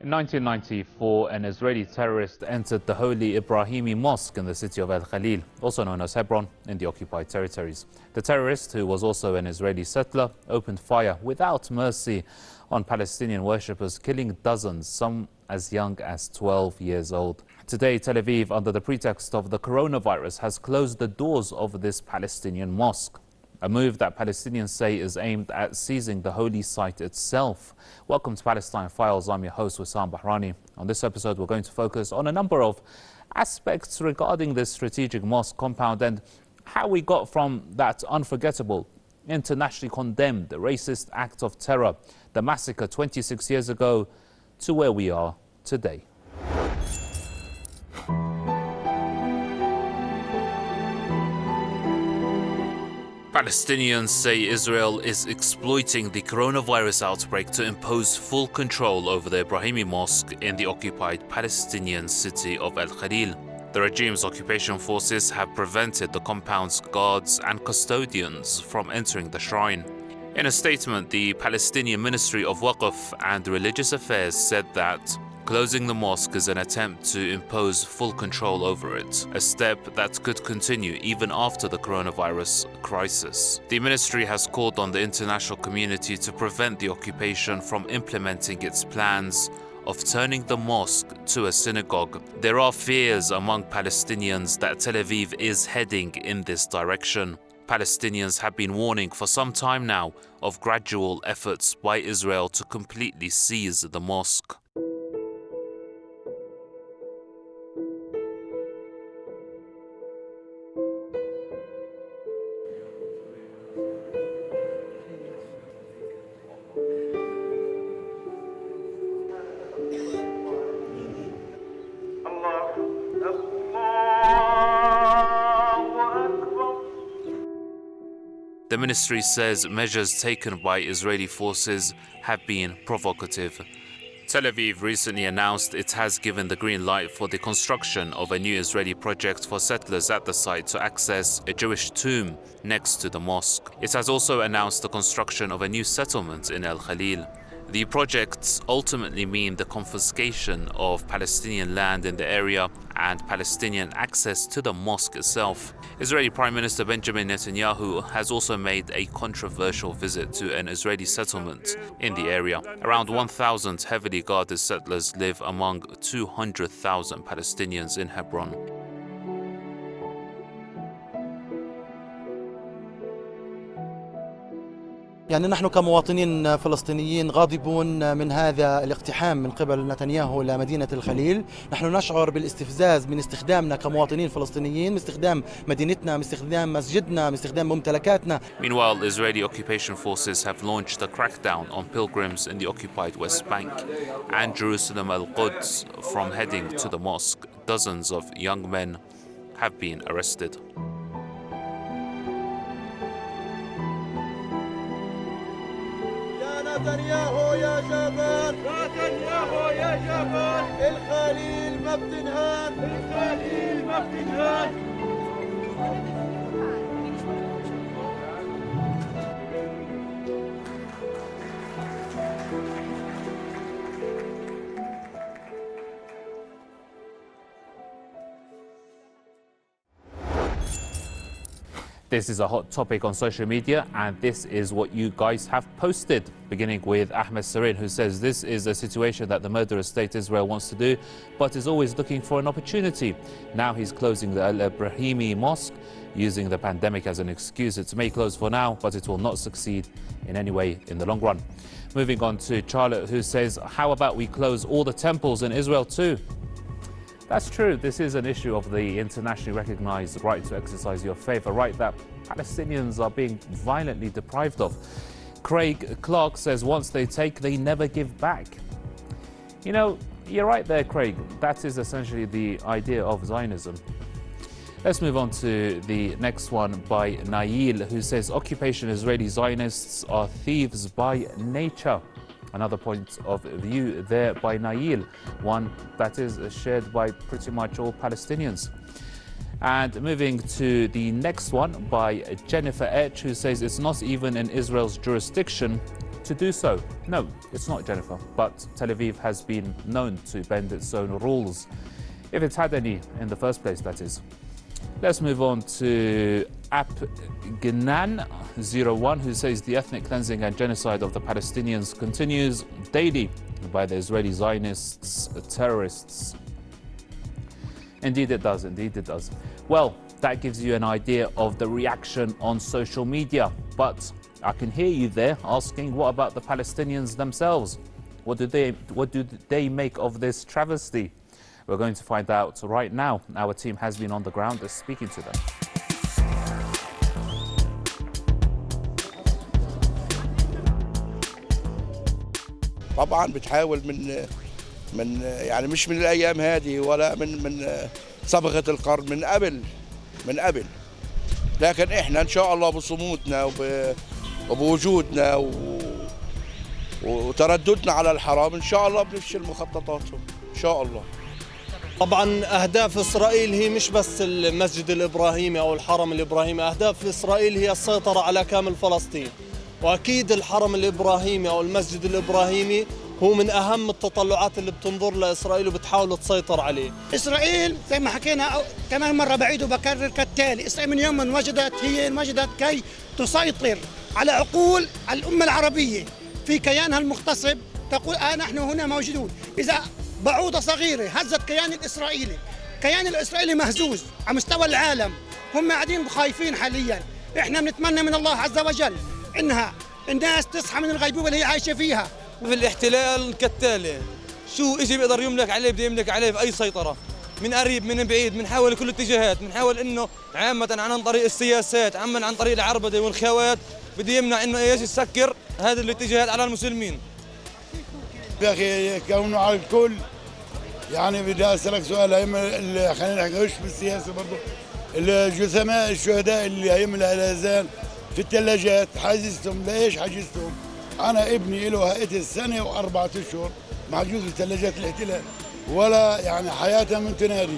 In 1994, an Israeli terrorist entered the holy Ibrahimi Mosque in the city of al-Khalil, also known as Hebron, in the occupied territories. The terrorist, who was also an Israeli settler, opened fire without mercy on Palestinian worshippers, killing dozens, some as young as 12 years old. Today, Tel Aviv, under the pretext of the coronavirus, has closed the doors of this Palestinian mosque. A move that Palestinians say is aimed at seizing the holy site itself. Welcome to Palestine Files. I'm your host, Wissam Bahrani. On this episode, we're going to focus on a number of aspects regarding this strategic mosque compound and how we got from that unforgettable, internationally condemned racist act of terror, the massacre 26 years ago, to where we are today. Palestinians say Israel is exploiting the coronavirus outbreak to impose full control over the Ibrahimi Mosque in the occupied Palestinian city of al-Khalil. The regime's occupation forces have prevented the compound's guards and custodians from entering the shrine. In a statement, the Palestinian Ministry of Waqf and Religious Affairs said that closing the mosque is an attempt to impose full control over it, a step that could continue even after the coronavirus crisis. The ministry has called on the international community to prevent the occupation from implementing its plans of turning the mosque to a synagogue. There are fears among Palestinians that Tel Aviv is heading in this direction. Palestinians have been warning for some time now of gradual efforts by Israel to completely seize the mosque. The ministry says measures taken by Israeli forces have been provocative. Tel Aviv recently announced it has given the green light for the construction of a new Israeli project for settlers at the site to access a Jewish tomb next to the mosque. It has also announced the construction of a new settlement in al-Khalil. The projects ultimately mean the confiscation of Palestinian land in the area and Palestinian access to the mosque itself. Israeli Prime Minister Benjamin Netanyahu has also made a controversial visit to an Israeli settlement in the area. Around 1,000 heavily guarded settlers live among 200,000 Palestinians in Hebron. يعني نحن كمواطنين فلسطينيين غاضبون من هذا الاقتحام من قبل نتنياهو لمدينة الخليل. نحن نشعر بالاستفزاز من استخدامنا كمواطنين فلسطينيين، من استخدام مدينتنا، من استخدام مسجدنا، من استخدام ممتلكاتنا. Meanwhile, Israeli occupation forces have launched a crackdown on pilgrims in the occupied West Bank and Jerusalem al-Quds from heading to the mosque. Dozens of young men have been arrested. نتنياهو يا جبل، نتنياهو يا جبل، الخليل ما بتنهان، الخليل ما بتنهان. This is a hot topic on social media, and this is what you guys have posted, beginning with Ahmed Sarin, who says this is a situation that the murderous state Israel wants to do, but is always looking for an opportunity. Now he's closing the al-Ibrahimi Mosque, using the pandemic as an excuse. It may close for now, but it will not succeed in any way in the long run. Moving on to Charlotte, who says, how about we close all the temples in Israel too? That's true. This is an issue of the internationally recognized right to exercise your faith, a right that Palestinians are being violently deprived of. Craig Clark says once they take, they never give back. You know, you're right there, Craig. That is essentially the idea of Zionism. Let's move on to the next one by Nail, who says occupation Israeli Zionists are thieves by nature. Another point of view there by Nail, one that is shared by pretty much all Palestinians. And moving to the next one by Jennifer Etch, who says it's not even in Israel's jurisdiction to do so? No, it's not, Jennifer, but Tel Aviv has been known to bend its own rules, if it's had any in the first place, that is. Let's move on to Gnan01, who says the ethnic cleansing and genocide of the Palestinians continues daily by the Israeli Zionists, terrorists. Indeed it does, indeed it does. Well, that gives you an idea of the reaction on social media. But I can hear you there asking, what about the Palestinians themselves? What do they make of this travesty? We're going to find out right now. Our team has been on the ground speaking to them. طبعا بتحاول من يعني مش من الايام هذه ولا من صبغه القرن، من قبل لكن احنا ان شاء الله بصمودنا وبوجودنا وترددنا على الحرام ان شاء الله بنفشل مخططاتهم ان شاء الله. طبعا أهداف إسرائيل هي مش بس المسجد الإبراهيمي أو الحرم الإبراهيمي، أهداف إسرائيل هي السيطرة على كامل فلسطين، وأكيد الحرم الإبراهيمي أو المسجد الإبراهيمي هو من أهم التطلعات اللي بتنظر لإسرائيل وبتحاول تسيطر عليه. إسرائيل زي ما حكينا كمان مرة بعيد وبكرر كالتالي، إسرائيل من يوم من وجدت كي تسيطر على عقول الأمة العربية في كيانها المغتصب، تقول نحن هنا موجودون. إذا بعوضة صغيرة هزت كيان الإسرائيلي مهزوز على مستوى العالم، هم قاعدين خايفين حاليا. إحنا بنتمنى من الله عز وجل إنها الناس تصحى من الغيبوبة اللي هي عايشة فيها. في الاحتلال كالتالي، شو إشي بيقدر يملك عليه بده يملك عليه بأي سيطرة، من قريب من بعيد، بنحاول كل الاتجاهات، بنحاول إنه عامة عن طريق السياسات، عن طريق العربدة والخوات، بده يمنع إنه إيش يسكر هذه الاتجاهات على المسلمين. يا أخي كونه على الكل، يعني بدي أسألك سؤال، خلينا نحكيش بالسياسة برضه، الجثماء الشهداء اللي هيملأ الأذان في الثلاجات حجزتهم، ليش حجزتهم؟ أنا ابني له هقتل سنة و4 أشهر محجوز في ثلاجات الاحتلال، ولا يعني حياته من تنادي.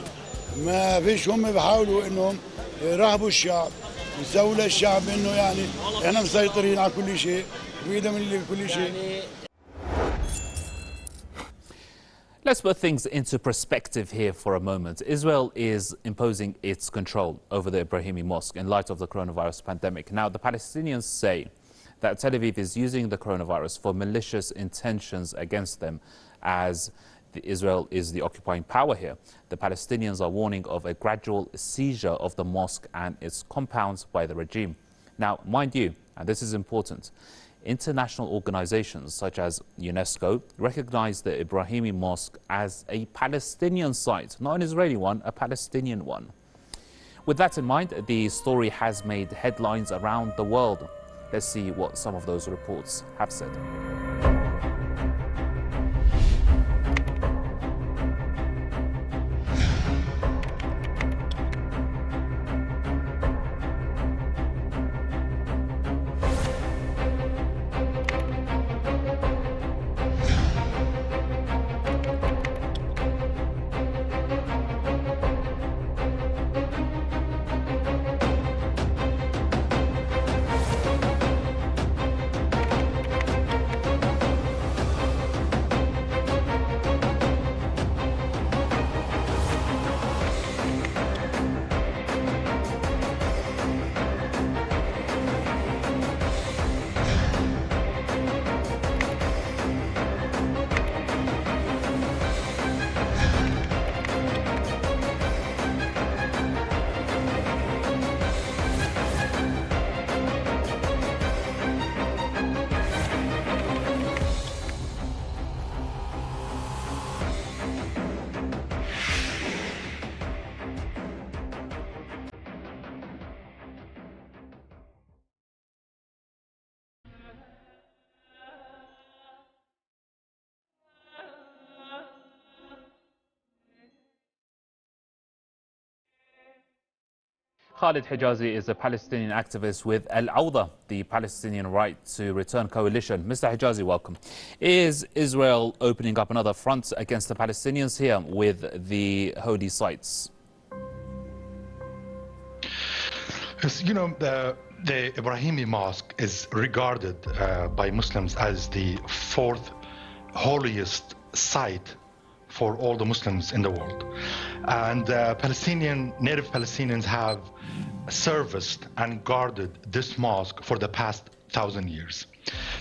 ما فيش، هم بيحاولوا إنهم يرهبوا الشعب ويسووا للشعب إنه يعني إحنا مسيطرين على كل شيء وبإيدهم اللي كل شيء. Let's put things into perspective here for a moment. Israel is imposing its control over the Ibrahimi Mosque in light of the coronavirus pandemic. Now, the Palestinians say that Tel Aviv is using the coronavirus for malicious intentions against them, as Israel is the occupying power here. The Palestinians are warning of a gradual seizure of the mosque and its compounds by the regime. Now, mind you, and this is important, international organizations such as UNESCO recognize the Ibrahimi Mosque as a Palestinian site, not an Israeli one, a Palestinian one. With that in mind, the story has made headlines around the world. Let's see what some of those reports have said. Khalid Hijazi is a Palestinian activist with Al-Awda, the Palestinian Right to Return Coalition. Mr. Hijazi, welcome. Is Israel opening up another front against the Palestinians here with the holy sites? You know, The Ibrahimi Mosque is regarded by Muslims as the fourth holiest site for all the Muslims in the world. And native Palestinians have serviced and guarded this mosque for the past 1,000 years.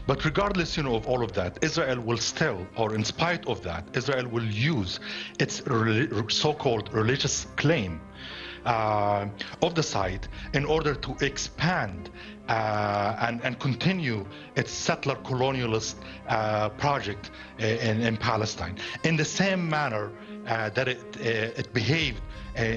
But regardless, of all of that, Israel will still, or in spite of that, Israel will use its so-called religious claim of the site in order to expand and continue its settler colonialist project in Palestine in the same manner that it behaved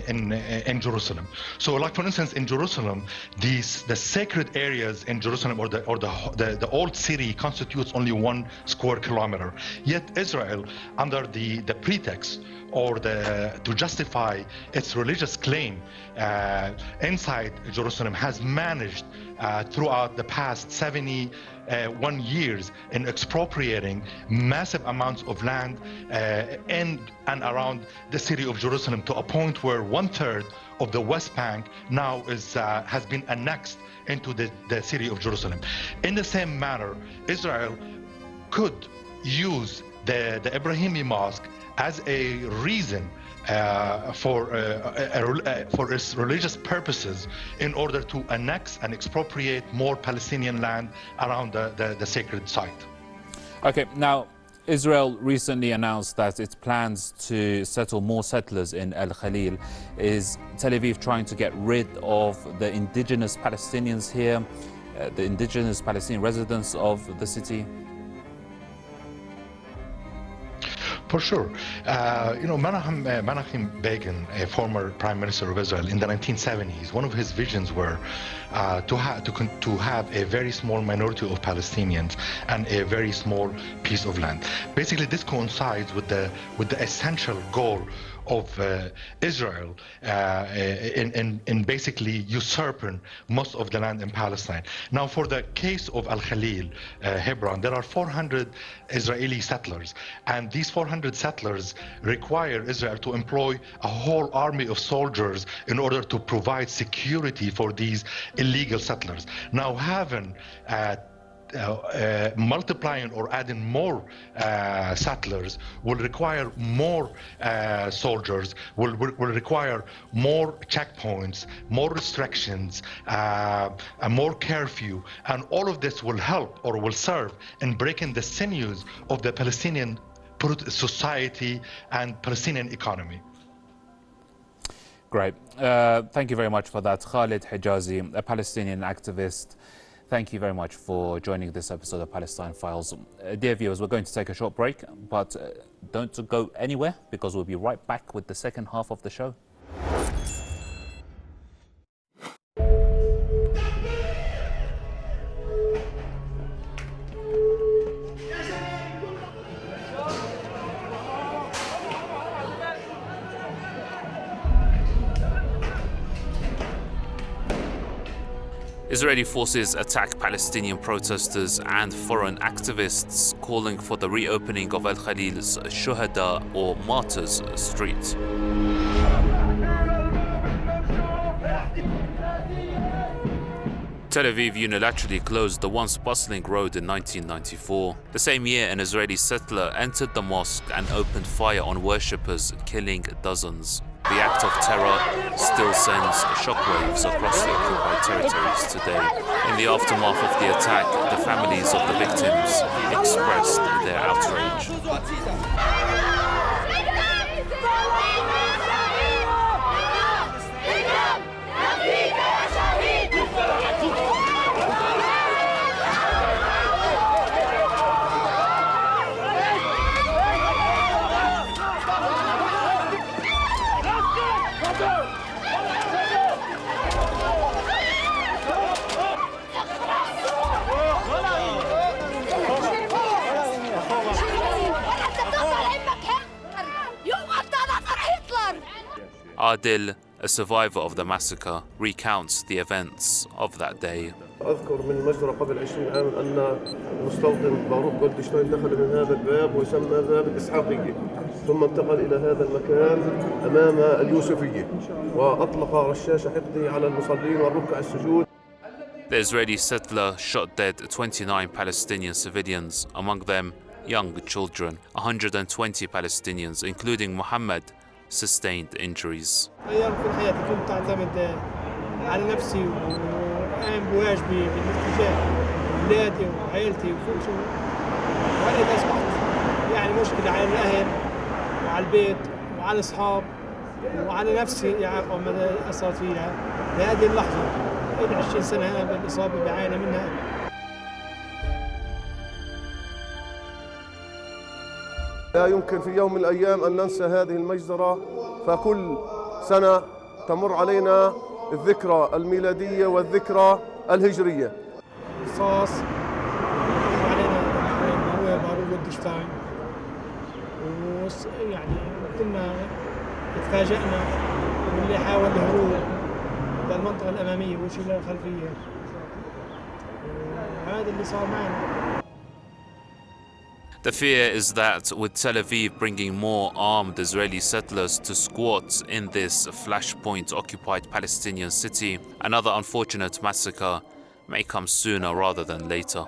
in Jerusalem. So, like for instance, in Jerusalem, the sacred areas in Jerusalem or the old city constitutes only 1 square kilometer. Yet Israel, under the pretext or to justify its religious claim inside Jerusalem, has managed throughout the past 71 years in expropriating massive amounts of land in and around the city of Jerusalem, to a point where 1/3 of the West Bank now has been annexed into the city of Jerusalem. In the same manner, Israel could use the Ibrahimi Mosque as a reason for its religious purposes in order to annex and expropriate more Palestinian land around the sacred site. Okay, now Israel recently announced that its plans to settle more settlers in al-Khalil. Is Tel Aviv trying to get rid of the indigenous Palestinians here, the indigenous Palestinian residents of the city? For sure. Menachem Begin, a former prime minister of Israel in the 1970s, one of his visions were to have a very small minority of Palestinians and a very small piece of land. Basically, this coincides with the essential goal of Israel in basically usurping most of the land in Palestine. Now, for the case of al-Khalil, Hebron, there are 400 Israeli settlers, and these 400 settlers require Israel to employ a whole army of soldiers in order to provide security for these illegal settlers. Now, having multiplying or adding more settlers will require more soldiers, will require more checkpoints, more restrictions, a more curfew, and all of this will help or will serve in breaking the sinews of the Palestinian society and Palestinian economy. Great. Thank you very much for that. Khalid Hijazi, a Palestinian activist. Thank you very much for joining this episode of Palestine Files. Dear viewers, we're going to take a short break, but don't go anywhere, because we'll be right back with the second half of the show. Israeli forces attack Palestinian protesters and foreign activists, calling for the reopening of al-Khalil's Shuhada or Martyrs Street. Tel Aviv unilaterally closed the once bustling road in 1994. The same year, an Israeli settler entered the mosque and opened fire on worshippers, killing dozens. The act of terror still sends shockwaves across the occupied territories today. In the aftermath of the attack, the families of the victims expressed their outrage. Adil, a survivor of the massacre, recounts the events of that day. أذكر من المجزرة قبل 20 عام أن المستوطن باروك جولدشتاين دخل من هذا الباب ويسمى باب الإسحاقية، ثم انتقل إلى هذا المكان أمام اليوسفية وأطلق رشاش حقده على المصلين والركع السجود. The Israeli settler shot dead 29 Palestinian civilians, among them young children. 120 Palestinians, including Muhammad, sustained injuries. أيام في حياتي كنت أعتمد على نفسي وقايم بواجبي بالاتجاه لأولادي وعائلتي وكل شيء، وأنا أصبحت يعني مشكلة على الأهل وعلى البيت وعلى الأصحاب وعلى نفسي يعني مدى أثرت فيها لهذه اللحظة. 20 سنة أنا بالإصابة بعاني منها. لا يمكن في يوم من الأيام أن ننسى هذه المجزرة، فكل سنة تمر علينا الذكرى الميلادية والذكرى الهجرية. رصاص علينا هو بارود ودشتاين، ويعني كنا تفاجأنا واللي حاول الهروب للمنطقة الأمامية وشي للخلفية، وهذا اللي صار معنا. The fear is that with Tel Aviv bringing more armed Israeli settlers to squat in this flashpoint-occupied Palestinian city, another unfortunate massacre may come sooner rather than later.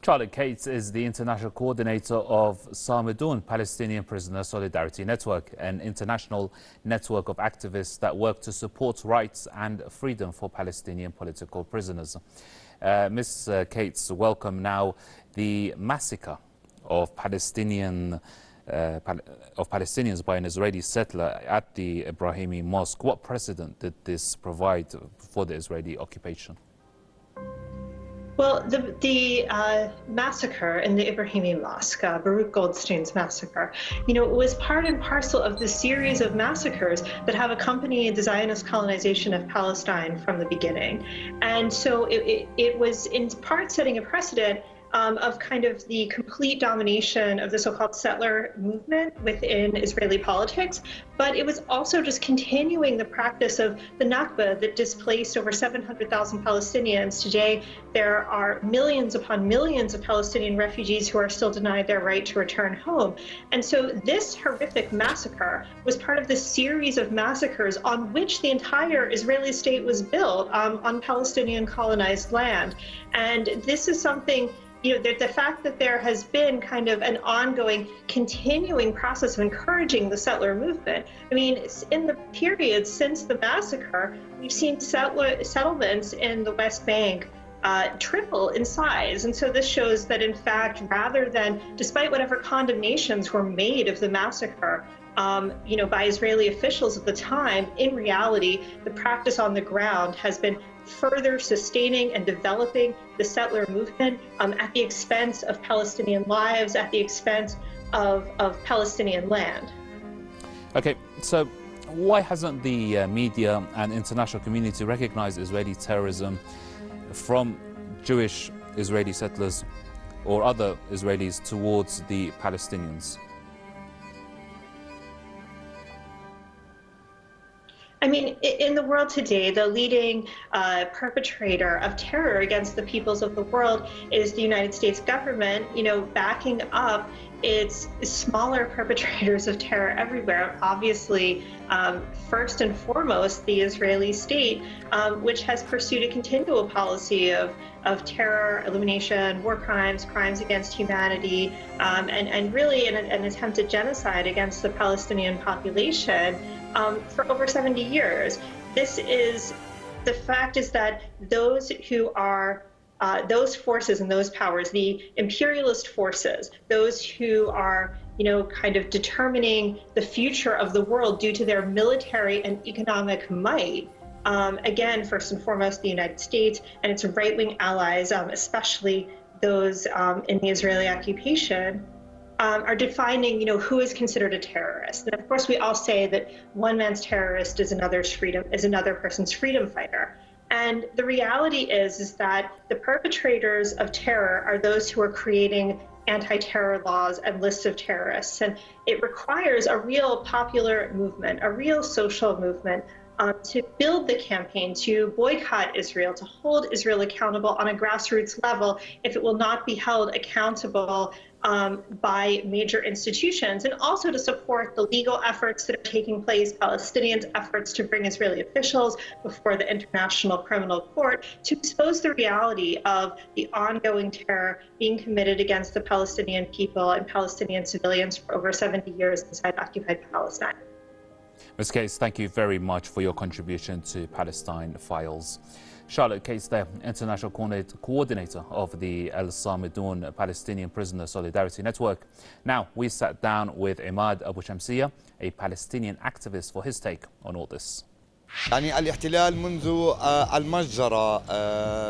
Charlotte Cates is the international coordinator of Samidun, Palestinian Prisoner Solidarity Network, an international network of activists that work to support rights and freedom for Palestinian political prisoners. Ms. Cates, welcome. Now, the massacre of Palestinians by an Israeli settler at the Ibrahimi Mosque, what precedent did this provide for the Israeli occupation? Well, the massacre in the Ibrahimi Mosque, Baruch Goldstein's massacre, was part and parcel of the series of massacres that have accompanied the Zionist colonization of Palestine from the beginning. And so it was in part setting a precedent of kind of the complete domination of the so-called settler movement within Israeli politics, but it was also just continuing the practice of the Nakba that displaced over 700,000 Palestinians. Today, there are millions upon millions of Palestinian refugees who are still denied their right to return home. And so this horrific massacre was part of the series of massacres on which the entire Israeli state was built on Palestinian colonized land. And this is something, the fact that there has been kind of an ongoing, continuing process of encouraging the settler movement. I mean, in the period since the massacre, we've seen settlements in the West Bank triple in size. And so this shows that, in fact, rather than, despite whatever condemnations were made of the massacre, by Israeli officials at the time, in reality, the practice on the ground has been further sustaining and developing the settler movement at the expense of Palestinian lives, at the expense of Palestinian land. Okay, so why hasn't the media and international community recognized Israeli terrorism from Jewish Israeli settlers or other Israelis towards the Palestinians? I mean, in the world today, the leading perpetrator of terror against the peoples of the world is the United States government, backing up its smaller perpetrators of terror everywhere. Obviously, first and foremost, the Israeli state, which has pursued a continual policy of terror, elimination, war crimes, crimes against humanity, and really an attempted genocide against the Palestinian population for over 70 years. The fact is that those who are those forces and those powers, the imperialist forces, those who are, kind of determining the future of the world due to their military and economic might, again, first and foremost, the United States and its right-wing allies, especially those in the Israeli occupation, are defining, who is considered a terrorist. And of course, we all say that one man's terrorist is another person's freedom fighter. And the reality is that the perpetrators of terror are those who are creating anti-terror laws and lists of terrorists. And it requires a real popular movement, a real social movement to build the campaign, to boycott Israel, to hold Israel accountable on a grassroots level if it will not be held accountable by major institutions, and also to support the legal efforts that are taking place, Palestinians' efforts to bring Israeli officials before the International Criminal Court to expose the reality of the ongoing terror being committed against the Palestinian people and Palestinian civilians for over 70 years inside occupied Palestine. Ms. Case, thank you very much for your contribution to Palestine Files. Charlotte Case there, International Coordinator of the El Samidoun Palestinian Prisoner Solidarity Network. Now, we sat down with Imad Abu Shamsiya, a Palestinian activist, for his take on all this. يعني الاحتلال منذ المجزرة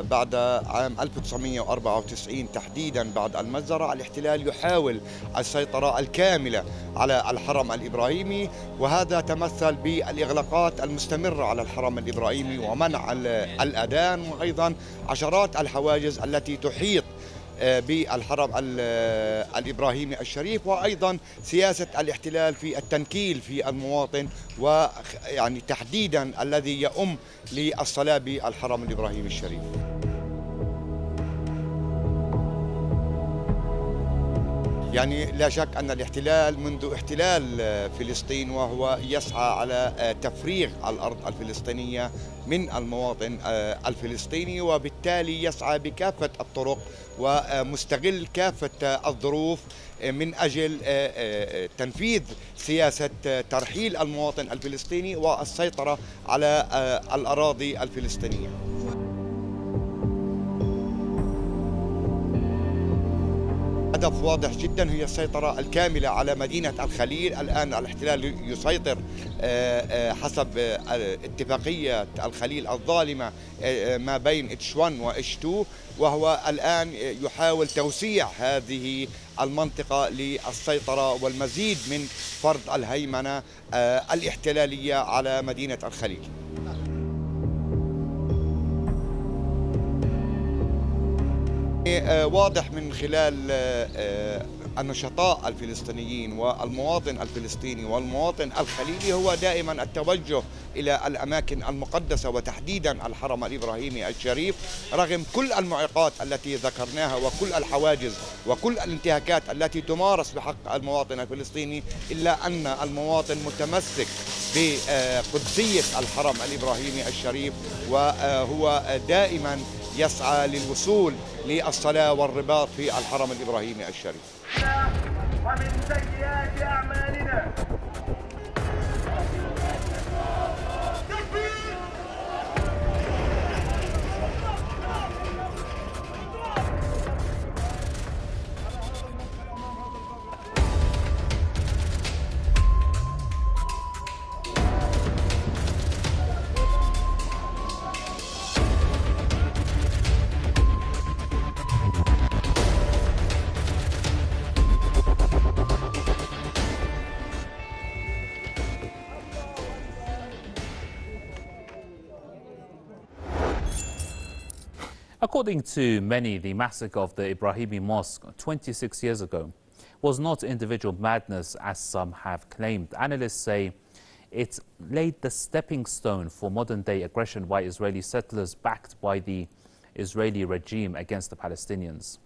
بعد عام 1994 تحديدا بعد المجزرة الاحتلال يحاول السيطرة الكاملة على الحرم الإبراهيمي، وهذا تمثل بالإغلاقات المستمرة على الحرم الإبراهيمي ومنع الأذان، وأيضا عشرات الحواجز التي تحيط بالحرم الإبراهيمي الشريف، وأيضا سياسة الاحتلال في التنكيل في المواطن، ويعني تحديدا الذي يؤم للصلاة بالحرم الإبراهيمي الشريف. يعني لا شك أن الاحتلال منذ احتلال فلسطين وهو يسعى على تفريغ الأرض الفلسطينية من المواطن الفلسطيني، وبالتالي يسعى بكافة الطرق ومستغل كافة الظروف من أجل تنفيذ سياسة ترحيل المواطن الفلسطيني والسيطرة على الأراضي الفلسطينية. هدف واضح جدا هي السيطرة الكاملة على مدينة الخليل. الآن الاحتلال يسيطر حسب اتفاقية الخليل الظالمة ما بين اتش 1 و اتش 2، وهو الآن يحاول توسيع هذه المنطقة للسيطرة والمزيد من فرض الهيمنة الاحتلالية على مدينة الخليل. واضح من خلال النشطاء الفلسطينيين والمواطن الفلسطيني والمواطن الخليلي هو دائما التوجه إلى الأماكن المقدسة وتحديدا الحرم الإبراهيمي الشريف، رغم كل المعيقات التي ذكرناها وكل الحواجز وكل الانتهاكات التي تمارس بحق المواطن الفلسطيني، إلا أن المواطن متمسك بقدسية الحرم الإبراهيمي الشريف، وهو دائما يسعى للوصول للصلاة والرباط في الحرم الإبراهيمي الشريف. ومن سيئات أعمالنا. According to many, the massacre of the Ibrahimi Mosque 26 years ago was not individual madness, as some have claimed. Analysts say it laid the stepping stone for modern-day aggression by Israeli settlers backed by the Israeli regime against the Palestinians.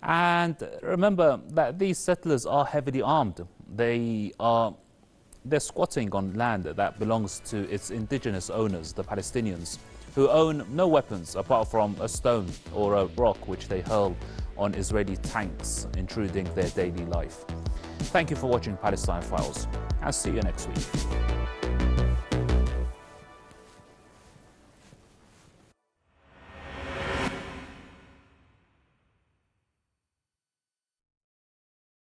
And remember that these settlers are heavily armed. They're squatting on land that belongs to its indigenous owners, the Palestinians, who own no weapons apart from a stone or a rock which they hurl on Israeli tanks, intruding their daily life. Thank you for watching Palestine Files. I'll see you next week.